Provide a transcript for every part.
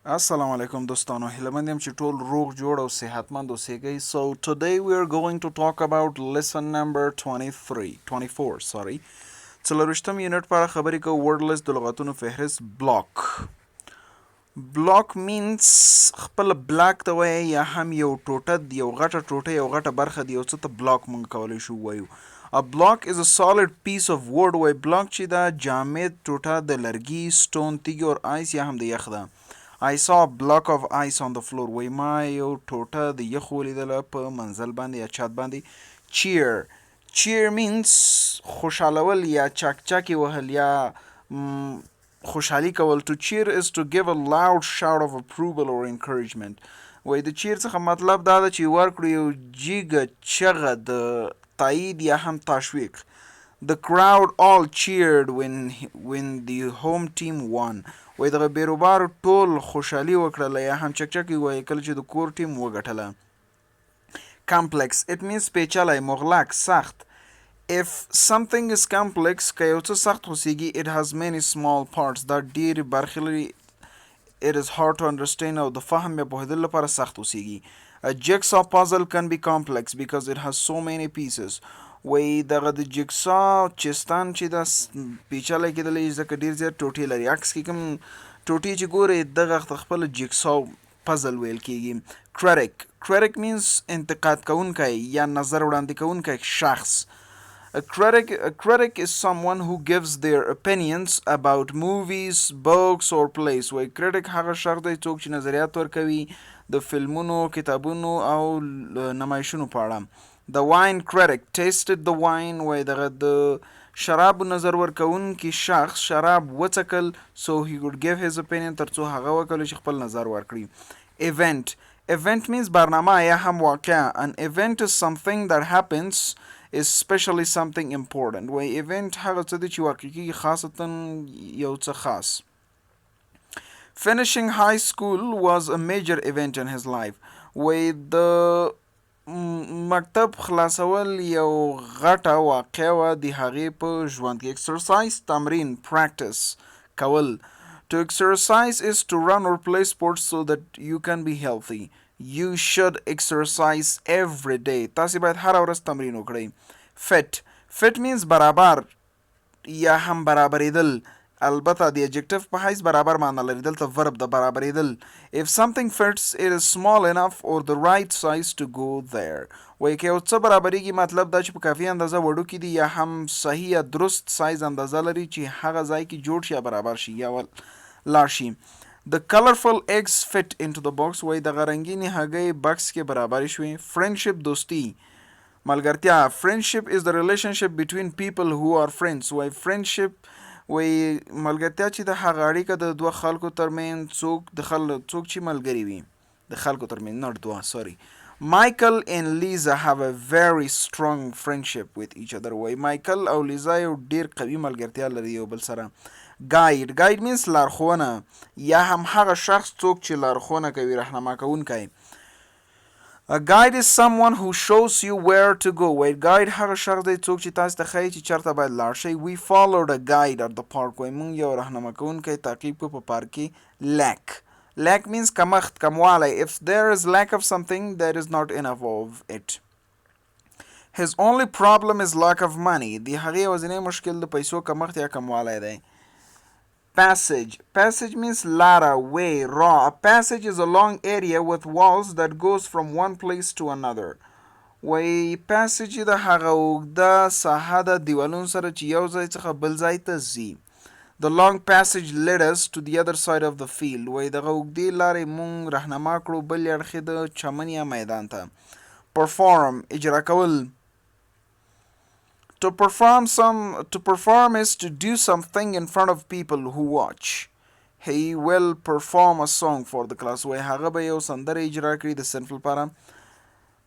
Assalamu alaikum dostano. Hilamandiyam چې ټول روغ جوړ او صحتمند اوسئ. So today we are going to talk about lesson number 24 sorry. څلورویشتم یونټ په اړه خبرې کوو. word list د لغتونو فهرست. block. block means خپل بلاک ته وایي یا هم یو ټوټه یو غټه ټوټه یو غټه برخه د یو څه ته بلاک مونږ کولی شو وایو. A block is a solid piece of wood. وای بلاک چې دا جامد ټوټه د لرګي سټون تیږې او آیس یا هم د یخ ده. I saw a block of ice on the floor. وای ما یو ټوټه د یخ ولیدله په منزل باندې یا چت باندې. cheer means خوشحالول یا چکچکې وهل یا خوشحالي کول. To cheer is to give a loud shout of approval or encouragement. وای د cheer څخه مطلب دا ده چې ورکړو یو جیږه چغه د تایید یا هم تشویق. The crowd all cheered when the home team won. وای دغه بیروبارو ټول خوشحالي وکړله یا هم چکچکې وایي کله چې د کور ټیم وګټله. complex it means پیچلی مغلق سخت. if something is complex که یو څه سخت خوسیږي it has many small parts دا ډېرې برخې لري. it is hard to understand او د فهم یا پوهېدلو لپاره سخت اوسیږي. A jigsaw puzzle can be complex because it has so many pieces. وای دغه د جګسا چستان چې دا پیچلی کېدلی ځکه ډېر زیات ټوټې لري. عکس کې کوم ټوټې چې ګورئ دغه خپله جګسا پزل ویل کېږي. critic means انتقاد کوونکی یا نظر وړاندې کوونکی شخص. A critic is someone who gives their opinions about movies, books or plays. وای critic هغه شخص دی څوک چې نظریات ورکوي د فلمونو، کتابونو او نمایشونو په اړه. The wine critic tasted the wine. وای دغه د شراب نظر ورکوونکي شخص شراب وڅکل so he could give his opinion ترڅو هغه وکولو چې خپل نظر ورکړي. Event means برنامه یا هم واقعه. An event is something that happens especially something important. وای event هغه څه دی چې واقع کېږي خاصتا یو څه خاص. Finishing high school was a major event in his life. وای د مکتب خلاصول یو غټه واقعه وه د هغې په ژوند کې. exercise تمرین practice کول. To exercise is to run or play sports so that you can be healthy. You should exercise every day. تاسې باید هره ورځ تمرین وکړئ. fit means برابر یا هم برابرېدل. البته د adjective په حیث برابر معنا لري. دلته verb د برابرېدل. If something fits it is small enough or the right size to go there. وایي که یو څه برابرېږي مطلب دا چې په کافي اندازه وړوکي دي یا هم صحیح یا درست سایز اندازه لري چې هغه ځای کې جوړ شي یا برابر شي یا لاړ شي. The colorful eggs fit into the box. وایي دغه رنګینې هګۍ بکس کې برابرې شوې. friendship دوستي ملګرتیا. friendship is the relationship between people who are friends. وایي friendship وایي ملګرتیا چې د هغه اړیکه د دوه خلکو ترمنځ څوک چې ملګري وي د خلکو ترمنځ not دوه sorry. Michael and Lisa have a very strong friendship with each other. وایي مایکل او لیزا یو ډېر قوي ملګرتیا لري یو بل سره. guide means لارښوونه یا هم هغه شخص څوک چې لارښوونه کوي رهنما کوونکی. A guide is someone who shows you where to go. وای guide هغه شخص دی څوک چې تاسو ته ښایي چې چېرته باید لاړ شئ. We followed a guide at the park. وای موږ یو رهنما کوونکی تعقیب کړو په پارک کې. lack means کمښت کموالی. If there is lack of something there is not enough of it. His only problem is lack of money. د هغې یوازینی مشکل د پیسو کمښت یا کموالی دی. Passage means ladder, way, raw. A passage is a long area with walls that goes from one place to another. وای passage د هغه اوږده ساحه ده دیوالونو سره چې یو ځای څخه بل ځای ته ځي. The long passage led us to the other side of the field. وای دغه اوږدې لارې مونږ رهنما کړو بل اړخې د چمن یا میدان ته. Perform اجرا کول. To perform is to do something in front of people who watch. He will perform a song for the class. وای هغه به یو سندره اجرا کړي د صنف لپاره.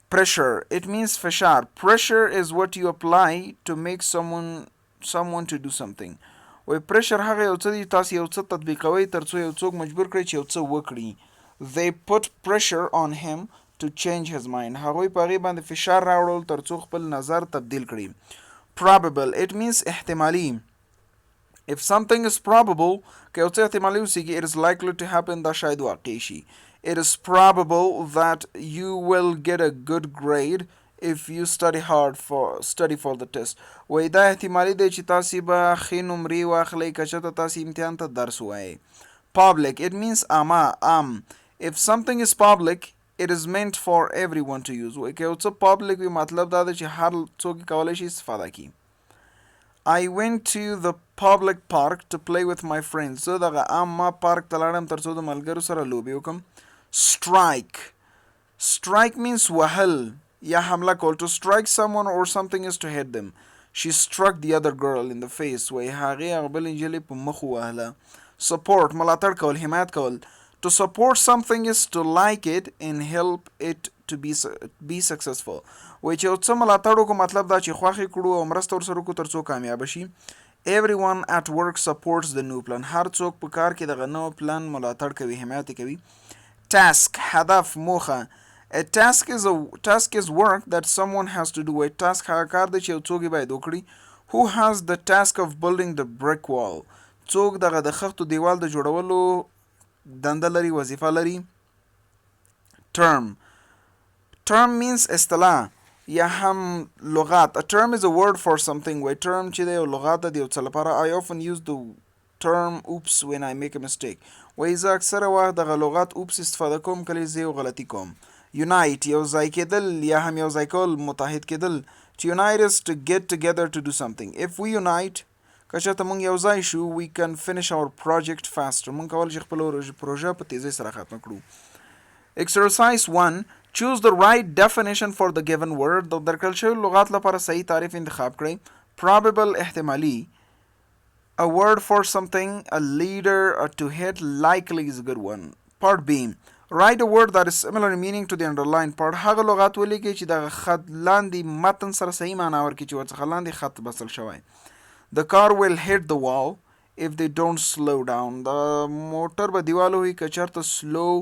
Pressure it means فشار. Pressure is what you apply to make someone to do something. وای pressure هغه یو څه دی تاسو یو څه تطبیقوي ترڅو یو څوک مجبور کړئ چې یو څه وکړي. They put pressure on him to change his mind. هغوی په هغې باندې فشار راوړل ترڅو خپل نظر تبدیل کړي. Probable it means احتمالي. if something is probable که یو څه احتمالي اوسېږي it is likely to happen دا شاید واقع شي it is probable that you will get a good grade if you study for the test وایي دا احتمالي دی چې تاسې به ښې نمرې واخلئ که چېرته تاسې امتحان ته درس ووایئ public it means عام if something is public it is meant for everyone to use وایي که یو څه public وي مطلب دا دی چې هر څوک کولی شي استفاده کړي I went to the public park to play with my friends. زه دغه عامه پارک ته لاړم تر څو د ملګرو سره لوبې وکړم. Strike. Strike means وهل یا حمله کول. To strike someone or something is to hit them. She struck the other girl in the face. وایي هغې هغه بل نجلۍ په مخ ووهله. Support ملاتړ کول حمایت کول. To support something is to like it and help it to be successful. وایي چې یو څه ملاتړ وکړو مطلب دا چې خوښې کړو او مرسته ورسره وکړو تر څو کامیابه شي everyone at work supports the new plan هر څوک په کار کې دغه نوی پلان ملاتړ کوي حمایت کوي task هدف موخه a task is work that someone has to do a task هغه کار دی چې یو څوک یې باید وکړي who has the task of building the brick wall څوک دغه د خښتو دیوال د جوړولو دنده لري وظیفه لري term means اصطلاح یا هم لغات a term is a word for something وی term چې دی یو لغات ده د یو څه لپاره I often use the term oops when I make a mistake وی زه اکثره وخت دغه لغات oops استفاده کوم کله زه یو غلطي کوم unite یو ځای کېدل یا هم یو ځای کول متحد کېدل to unite is to get together to do something if we unite که چېرته موږ یو ځای شو we can finish our project faster موږ کولی شو خپله پروژه په تیزۍ سره ختمه کړو exercise 1 choose the right definition for the given word د درکړل شوي لغات لپاره صحیح تعریف انتخاب کړئ probable احتمالي a word for something a leader to hit likely is a good one part B write a word that is similar in meaning to the underlined part هغه لغات ولیکئ چې دغه خط لاندې متن سره صحیح معنا ورکړي چې ورڅخه لاندې خط بسل شوی the car will hit the wall if they don't slow down د موټر به دیوال وهي که چېرته slow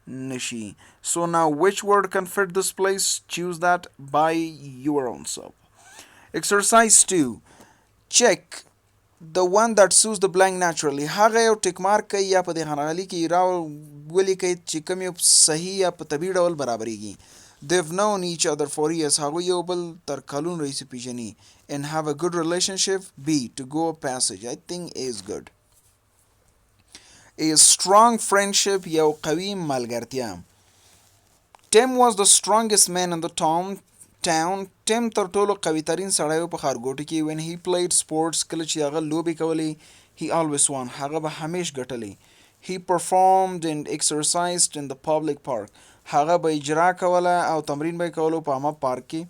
نشي so now which word can fit this place choose that by your own self exercise 2 check the one that suits the blank naturally هغه یو ټیک مارک کوي یا په دې خانالي کې را ولیکئ چې کوم یو صحیح یا په طبیعي ډول برابریږي they've known each other for years هغوی یو بل تر کلونو راهیسې پیژني and have a good relationship B to go a passage I think A is good A strong friendship یو قوي ملګرتیا Tim was the strongest man in the town Tim تر ټولو قوي ترین سړی و په ښارګوټي کې when he played sports کله چې هغه لوبې کولې he always won هغه به همیش ګټلی he performed and exercised in the public park هغه به اجرا کوله او تمرین به یې کولو په عامه پارک کې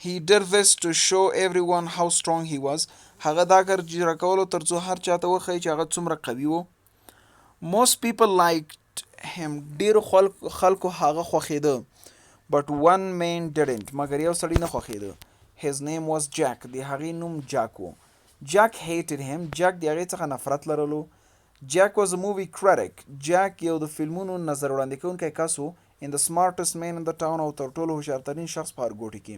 he did this to show everyone how strong he was هغه دا کار اجرا کولو تر څو هر چاته وښیي چې هغه څومره قوي و most people liked him ډیرو خلکو هغه خوښېده but one man didn't مګر یو سړی نه خوښېده his name was Jack د هغې نوم جاک و Jack hated him Jack د هغې څخه نفرت لرلو Jack was a movie critic Jack یو د فلمونو نظر وړاندې کوونکی کس و and the smartest man in the town او تر ټولو هوښیارترین شخص په ښارګوټي کې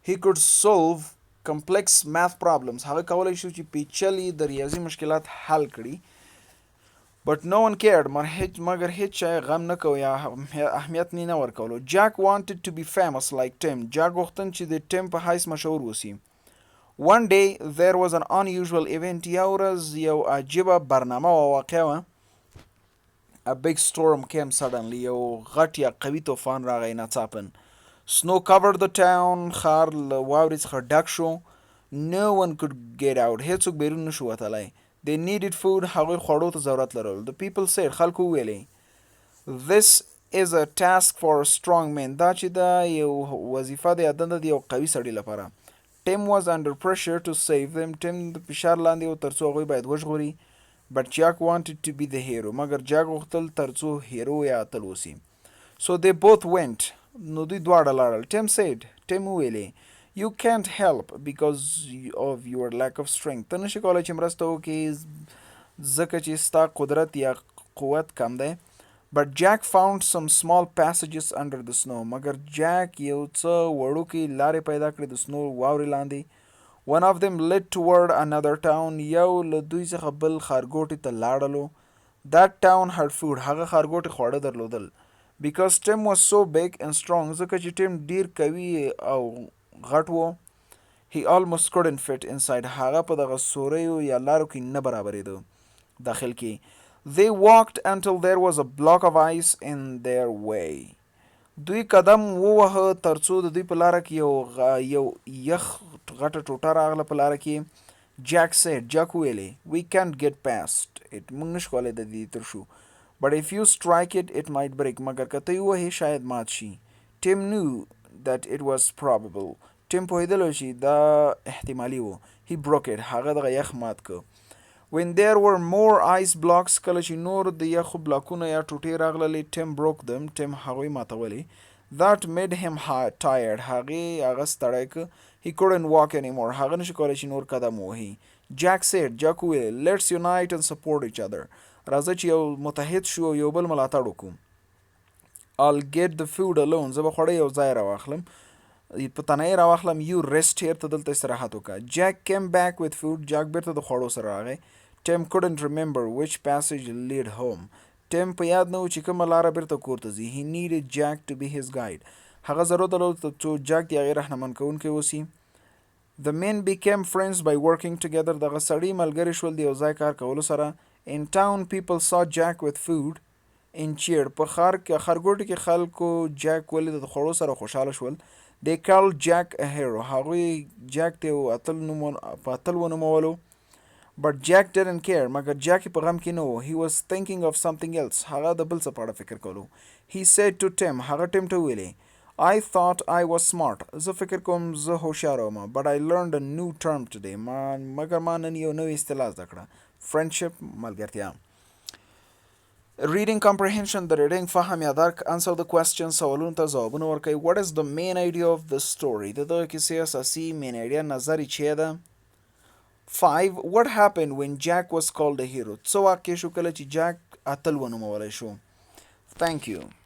he could solve complex math problems هغه کولی شو چې پیچلي د ریاضي مشکلات حل کړي but no one cared مګر هیڅ چا غم نه کوي یا اهمیت نه ورکولو Jack wanted to be famous like Tim Jack غوښتن چې د ټیم په حیث مشهور وسی one day there was an unusual event یو ورځ یو عجیبه برنامه او واقعه وه a big storm came suddenly یو غټ یا قوي طوفان راغی ناڅاپن snow covered the town ښار له واورې څخه ډک شو no one could get out هیڅوک بیرون نشو وتلی They needed food هغوی خوړو ته ضرورت لرل The people said خلکو ویلې This is a task for a strong man دا چې دا یو وظیفه د یا دنده د یو قوي سړي لپاره Tim was under pressure to save them Tim د فشار لاندې و تر څو هغوی باید وژغوري But Jack wanted to be the hero مګر Jack غوښتل تر څو هیرو یا اتل وسی So they both went نو دوی دواړه لاړل Tim said Tim ویلې You can't help because of your lack of strength ته نشي کولی چې مرسته وکړې ځکه چې ستا قدرت یا قوت کم دی But Jack found some small passages under the snow مګر Jack یو څه وړوکې لارې پیدا کړې د سنو واورې لاندې One of them led toward another town. یو له دوی څخه بل ښارګوټي ته لاړلو. That town had food. هغه ښارګوټي خواړه درلودل. Because Tim was so big and strong, ځکه چې ټیم ډیر قوي او غټ و. He almost couldn't fit inside. هغه په دغه سوریو یا لارو کې نه برابرېده داخل کې. They walked until there was a block of ice in their way. دوی قدم ووهه ترڅو د دوی په لاره کې یو یخ غټه ټوټه راغله په لاره کې. Jack said, Jack ویلې, we can't get past it. موږ نشو کولی د دې تر شو. But if you strike it, it might break. مګر که ته یې ووهې شاید مات شي. Tim knew that it was probable. ټیم پوهېدلو چې دا احتمالي و. He broke it. هغه دغه یخ مات که. When there were more ice blocks, کله چې نور د یخو بلاکونه یا ټوټې راغللې, Tim broke them. Tim هغوی ماتولې. That made him tired. هغه ستړی که. He couldn't walk anymore. هغه نشي کولی چې نور قدم ووهي. Jack said, Jack وویل, let's unite and support each other. راځه چې یو متحد شو او یو بل ملاتړ وکړو. I'll get the food alone. زه به خواړه یو ځای راواخلم. په تنهایی راواخلم. You rest here. ته دلته استراحت وکړه. Jack came back with food. Jack بیرته د خوړو سره راغی. Tim couldn't remember which passage led home. Tim په یاد نه و چې کومه لاره بیرته کور ته ځي. He needed Jack to be his guide. هغه ضرورت درلود چې Jack د هغې رهنمون کوونکی اوسي. The men became friends by working together. دغه سړي ملګري شول د یو ځای کار کولو سره. In town people saw Jack with food and cheered. په ښارګوټي کې خلکو Jack ولید د خوړو سره خوشحاله شول. They called Jack a hero. هغوی Jack ته په اتل ونومولو. But Jack didn't care. مګر Jack په غم کې نه و. He was thinking of something else. هغه د بل څه په اړه فکر کولو. He said to Tim. هغه Tim ته ویلې, I thought I was smart. زه فکر کوم زه هوښیار وم. But I learned a new term today. مګر ما نن یو نوې اصطلاح زده کړه. Friendship, ملګرتیا. Reading comprehension, د reading فهم یا درک. Answer the questions, سوالونو ته ځوابونه ورکوي. What is the main idea of the story? د دغه کیسې اساسي main idea نظر یې چی ده؟ 5. What happened when Jack was called a hero? څه واقع شو کله چې Jack اتل ونومولی شو؟ Thank you.